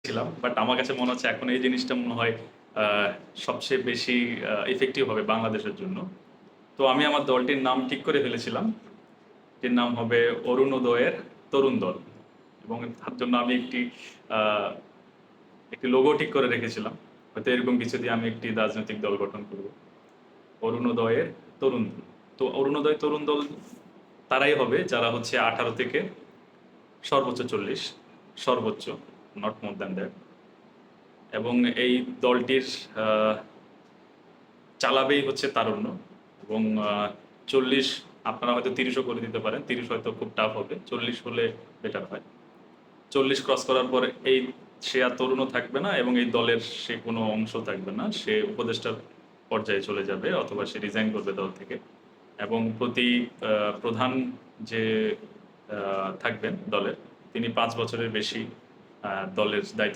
ছিলাম। বাট আমার কাছে মনে হচ্ছে এখন এই জিনিসটা মনে হয় আ সবচেয়ে বেশি ইফেক্টিভ হবে বাংলাদেশের জন্য। তো আমি আমার দলটির নাম ঠিক করে ফেলেছিলাম। এটির নাম হবে অরুণোদয়ের তরুণ দল। এবং তার জন্য আমি আ একটি লোগো ঠিক করে রেখেছিলাম। হয়তো এরকম কিছু দিয়ে আমি একটি রাজনৈতিক দল গঠন করব। অরুণোদয়ের তরুণ দল। তো অরুণোদয় তরুণ দল তারাই হবে যারা হচ্ছে 18 থেকে সর্বোচ্চ 40, সর্বোচ্চ, নট মোর দ্যান দ্যাট। এবং এই দলটির আ চালাবেই হচ্ছে তারুণ্য এবং ৪০ আপনারা হয়তো ৩০ ও করে দিতে পারেন। ৩০ হয়তো খুব টাফ হবে। ৪০ হলে বেটার হয়। ৪০ ক্রস করার পরে সে আর তরুণও থাকবে না এবং এই দলের সে কোনো অংশ থাকবে না। সে উপদেষ্টার পর্যায়ে চলে যাবে অথবা সে রিজাইন করবে দল থেকে। এবং আ প্রধান যে থাকবেন দলের, তিনি ৫ বছরের বেশি দলের দায়িত্ব